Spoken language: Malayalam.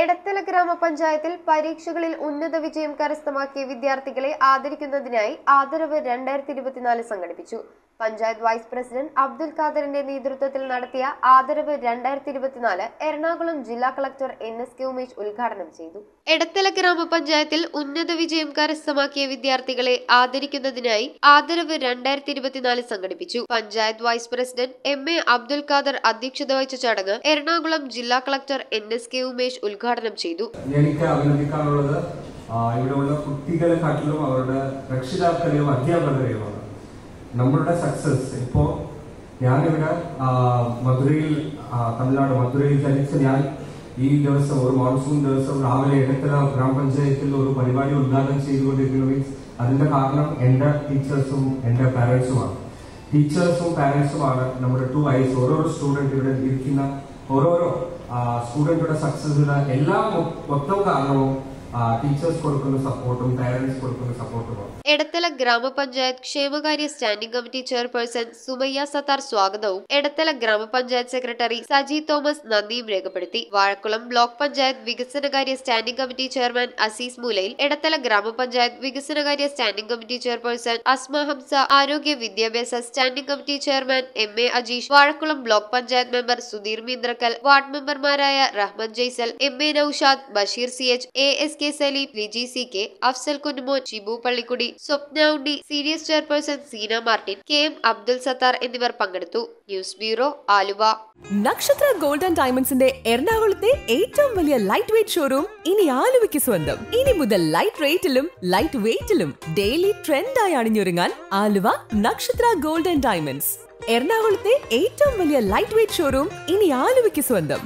എടത്തല ഗ്രാമപഞ്ചായത്തിൽ പരീക്ഷകളിൽ ഉന്നത വിജയം കരസ്ഥമാക്കിയ വിദ്യാർത്ഥികളെ ആദരിക്കുന്നതിനായി ആദരവ് 2024 സംഘടിപ്പിച്ചു. പഞ്ചായത്ത് വൈസ് പ്രസിഡന്റ് അബ്ദുൽ ഖാദറിന്റെ നേതൃത്വത്തിൽ നടത്തിയ ആദരവ് 2024 എറണാകുളം ജില്ലാ കളക്ടർ NSK ഉമേഷ് ഉദ്ഘാടനം ചെയ്തു. എടത്തല ഗ്രാമപഞ്ചായത്തിൽ ഉന്നത വിജയം കരസ്ഥമാക്കിയ വിദ്യാർത്ഥികളെ ആദരിക്കുന്നതിനായി ആദരവ് 2024 സംഘടിപ്പിച്ചു. Panchayat vice president MA Abdul Khader അധ്യക്ഷത വഹിച്ച ചടങ്ങ് എറണാകുളം ജില്ലാ കളക്ടർ NSK ഉമേഷ് ഉദ്ഘാടനം ചെയ്തു. എനിക്ക് അഭിനന്ദിക്കാനുള്ളത് ഇവിടെയുള്ള കുട്ടികളെക്കാട്ടിലും അവരുടെ രക്ഷിതാക്കളെയും അധ്യാപകരെയുമാണ്. നമ്മളുടെ സക്സസ് ഇപ്പോ ഞാനിവിടെ മധുരയിൽ തമിഴ്നാട് മധുരയിൽ ജനിച്ച ഞാൻ ഈ ദിവസം ഒരു മോൺസൂൺ ദിവസം രാവിലെ എടത്തല ഗ്രാമപഞ്ചായത്തിൽ ഒരു പരിപാടി ഉദ്ഘാടനം ചെയ്തുകൊണ്ടിരിക്കുന്നു. മീൻസ് അതിന്റെ കാരണം എന്റെ ടീച്ചേഴ്സും എന്റെ പാരന്റ്സുമാണ്. ടീച്ചേഴ്സും പാരന്റ്സുമാണ് നമ്മുടെ 2 eyes. ഓരോരോ സ്റ്റുഡന്റ് ഇവിടെ ഇരിക്കുന്ന ഓരോരോ സ്റ്റുഡന്റുടെ സക്സസിന് എല്ലാ മൊത്തം കാരണവും ടീച്ചേഴ്സ് കൊടുക്കുന്ന സപ്പോർട്ടും പാരന്റ്സ് കൊടുക്കുന്ന സപ്പോർട്ടുമാണ്. എടത്തല ഗ്രാമപഞ്ചായത്ത് ക്ഷേമകാര്യ standing committee chairperson Sumayya Sathar സ്വാഗതവും എടത്തല ഗ്രാമപഞ്ചായത്ത് സെക്രട്ടറി സജി തോമസ് നന്ദിയും രേഖപ്പെടുത്തി. വാഴക്കുളം ബ്ലോക്ക് പഞ്ചായത്ത് വികസനകാര്യ സ്റ്റാൻഡിംഗ് കമ്മിറ്റി ചെയർമാൻ അസീസ് മൂലയിൽ, എടത്തല ഗ്രാമപഞ്ചായത്ത് വികസനകാര്യ standing committee chairperson Asma Hamsa, ആരോഗ്യ വിദ്യാഭ്യാസ standing committee chairman MA Ajeesh, Vazhakkulam block panchayat member Sudheer Meendrakkal, ward മെമ്പർമാരായ Rahmath Jaisal, MA Noushad, Basheer CH, ASK Saleem, Liji CK, Afsal Kunnumon, Shibu Pallikkudi, Swapna Unni, CDS chairperson Seena Martin, KM Abdul Sathar എന്നിവർ പങ്കെടുത്തു. News bureau, Aluva. Nakshatra gold and ഡയമണ്ട്സിന്റെ എറണാകുളത്തെ ഏറ്റവും വലിയ ലൈറ്റ് വെയ്റ്റ് ഷോറൂം ഇനി ആലുവയ്ക്ക് സ്വന്തം. ഇനി മുതൽ light റേറ്റിലും light വെയ്റ്റിലും daily ട്രെൻഡായി അണിഞ്ഞൊരുങ്ങാൻ Aluva Nakshatra gold and diamonds. എറണാകുളത്തെ ഏറ്റവും വലിയ ലൈറ്റ് വെയ്റ്റ് ഷോറൂം ഇനി ആലുവയ്ക്ക് സ്വന്തം.